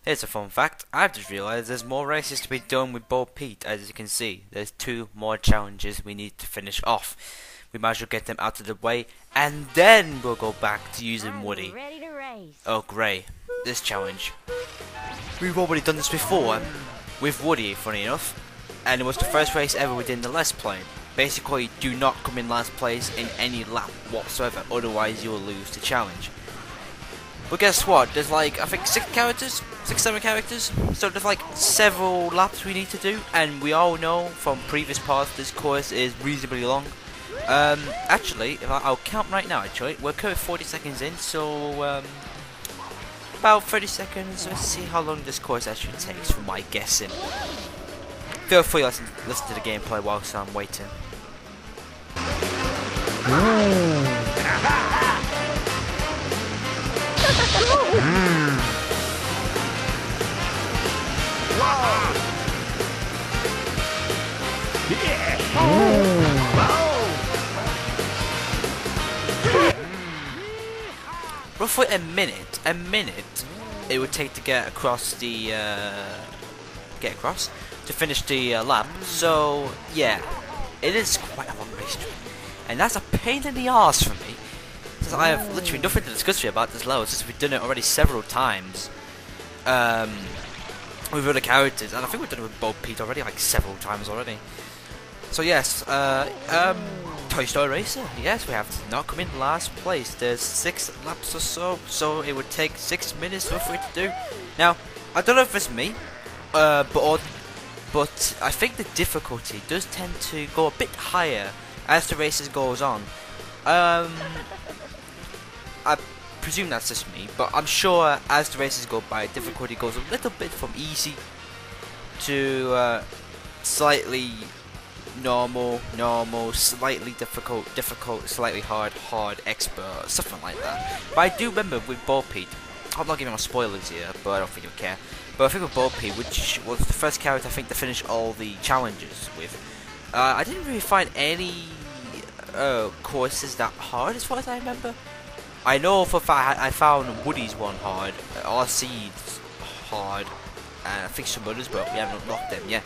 Here's a fun fact. I've just realised there's more races to be done with Bo Pete. As you can see, there's 2 more challenges we need to finish off. We might as well get them out of the way, and then we'll go back to using Woody. Ready to race. Oh, great. This challenge. We've already done this before with Woody, funny enough, and it was the first race ever we did in the Let's Play. Basically, do not come in last place in any lap whatsoever, otherwise you will lose the challenge. But guess what? There's like, I think 7 characters. So there's like several laps we need to do, and we all know from previous parts this course is reasonably long. Actually, if I'll count right now. Actually, we're currently 40 seconds in, so about 30 seconds. Let's see how long this course actually takes, from my guessing. Feel free to listen to the gameplay whilst I'm waiting. Roughly a minute it would take to get across the to finish the lap. So yeah, it is quite a long race, and that's a pain in the arse for me, since I have literally nothing to discuss with you about this level, since we've done it already several times with other characters, and I think we've done it with Bo Pete already, like several times already. So yes, Toy Story Racer, yes, we have to not come in last place. There's 6 laps or so, so it would take 6 minutes for it to do. Now, I don't know if it's me, but I think the difficulty does tend to go a bit higher as the races goes on. I presume that's just me, but I'm sure as the races go by, difficulty goes a little bit from easy to slightly normal, slightly difficult, slightly hard, expert, something like that. But I do remember with Bo Peep, I'm not giving my spoilers here, but I don't think you'll care. But I think with Bo Peep, which was the first character I think to finish all the challenges with, I didn't really find any courses that hard as far as I remember. I know for a fact I found Woody's one hard, RC's hard, and I think some others, but we haven't unlocked them yet.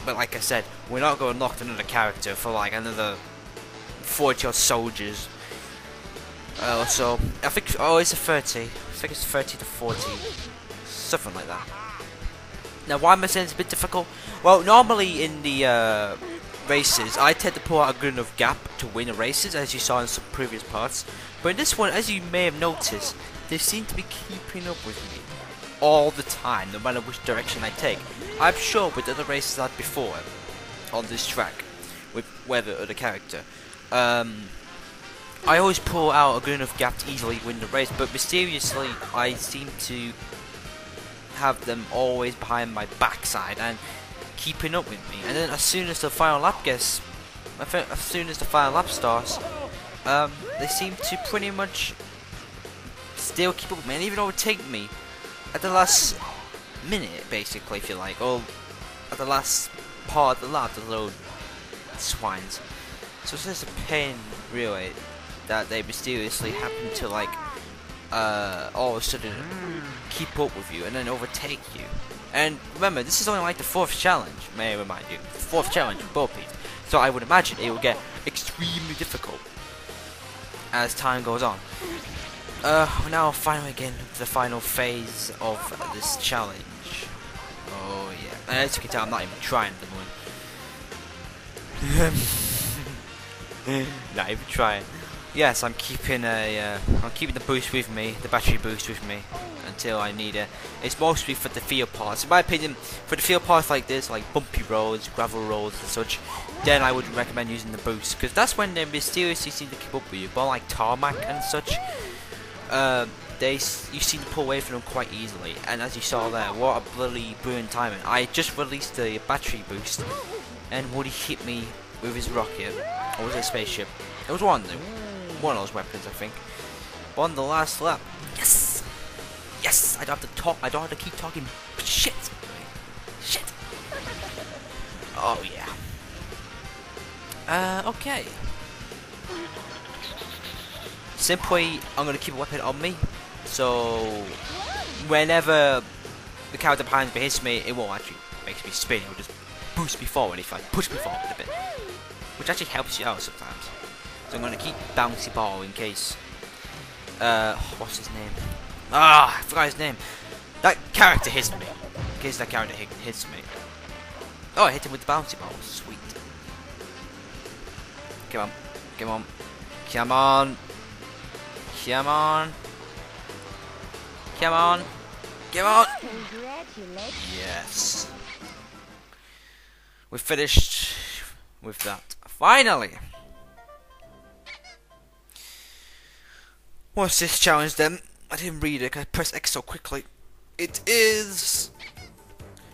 But like I said, we're not going to unlock another character for like another 40 odd soldiers. So I think it's a 30. I think it's 30 to 40, something like that. Now, why am I saying it's a bit difficult? Well, normally in the races, I tend to pull out a good enough gap to win the races, as you saw in some previous parts. But in this one, as you may have noticed, they seem to be keeping up with me all the time, no matter which direction I take. I'm sure with other races I've had before on this track, with whether other character, I always pull out a good enough gap to easily win the race, but mysteriously I seem to have them always behind my backside and keeping up with me. And then as soon as the final lap starts, they seem to pretty much still keep up with me and even overtake me at the last minute, basically, if you like, or at the last part of the lap, the little swines. So it's just a pain, really, that they mysteriously happen to, like, all of a sudden keep up with you and then overtake you. And remember, this is only like the 4th challenge, may I remind you. The 4th challenge with Bo Peep. So I would imagine it will get extremely difficult as time goes on. We're now finally getting to the final phase of this challenge. Oh yeah, and as you can tell, I'm not even trying at the moment. Not even trying. Yes, I'm keeping the boost with me, the battery boost with me, until I need it. It's mostly for the field parts. In my opinion, for the field parts like this, like bumpy roads, gravel roads and such, then I would recommend using the boost, because that's when they mysteriously seem to keep up with you. But like tarmac and such, you seem to pull away from them quite easily. And as you saw there, what a bloody brilliant timing. I just released the battery boost, and Woody hit me with his rocket, or was it a spaceship? It was one of them. One of those weapons, I think. On the last lap. Yes! Yes! I don't have to talk. I don't have to keep talking shit. Shit. Oh, yeah. Okay. Simply, I'm going to keep a weapon on me. So, whenever the character behind me hits me, it won't actually make me spin. It'll just boost me forward if I push me forward a bit, which actually helps you out sometimes. So I'm gonna keep bouncy ball in case. What's his name? Ah, I forgot his name. That character hits me. In case that character hits me. Oh, I hit him with the bouncy ball. Sweet. Come on. Come on. Come on. Come on. Come on. Come on. Yes. We finished with that. Finally. What's this challenge then? I didn't read it. I pressed X so quickly. It is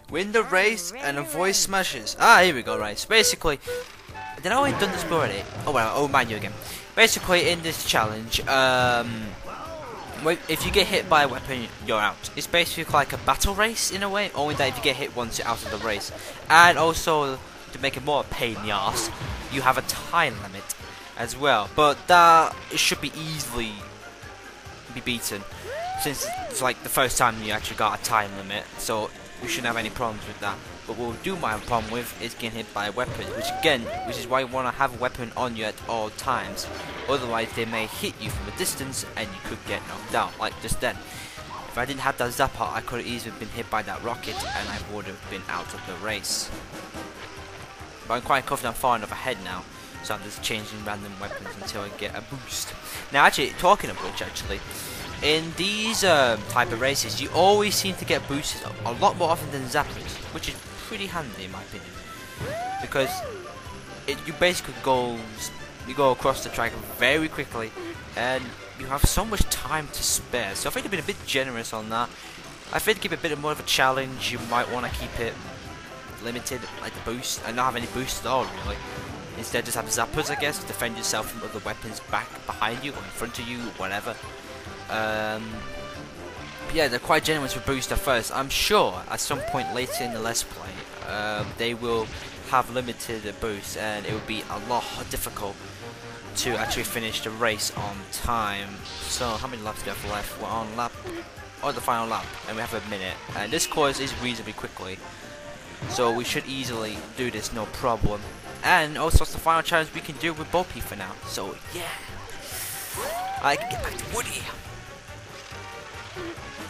win the race and avoid smashes. Ah, here we go. Right. So basically, did I already done this already? Oh well. I'll remind you again. Basically, in this challenge, if you get hit by a weapon, you're out. It's basically like a battle race in a way, only that if you get hit once, you're out of the race. And also, to make it more a pain in the arse, you have a time limit as well. But that it should be easily be beaten, since it's like the first time you actually got a time limit, so we shouldn't have any problems with that. But what we do might have a problem with is getting hit by a weapon, which is why you want to have a weapon on you at all times. Otherwise, they may hit you from a distance and you could get knocked out, like just then. If I didn't have that zapper, I could have easily been hit by that rocket and I would have been out of the race. But I'm quite confident I'm far enough ahead now, so I'm just changing random weapons until I get a boost. Now, actually, talking of which, in these type of races, you always seem to get boosted a lot more often than zappers, which is pretty handy in my opinion, because you basically go across the track very quickly, and you have so much time to spare. So I think they've been a bit generous on that. I think to keep it a bit more of a challenge, you might want to keep it limited, like the boost, and not have any boost at all really. Instead, just have zappers, I guess, to defend yourself from other weapons behind you or in front of you, whatever. Yeah, they're quite generous with boost at first. I'm sure at some point later in the Let's Play, they will have limited boosts, and it will be a lot difficult to actually finish the race on time. So, how many laps do we have left? We're on the final lap, and we have a minute. And this course is reasonably quickly, so we should easily do this, no problem. And also, it's the final challenge we can do with Peep for now. So, yeah, I can get back to Woody.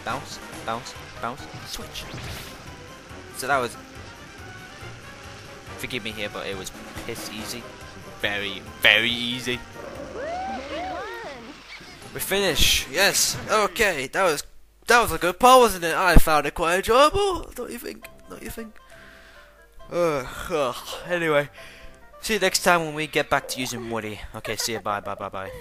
Bounce, bounce, bounce, switch. So that was, forgive me here, but it was piss easy. Very, very easy. We finish. Yes. Okay. That was a good part, wasn't it? I found it quite enjoyable. Don't you think? Don't you think? Anyway, see you next time when we get back to using Woody. Okay. See you. Bye. Bye. Bye. Bye.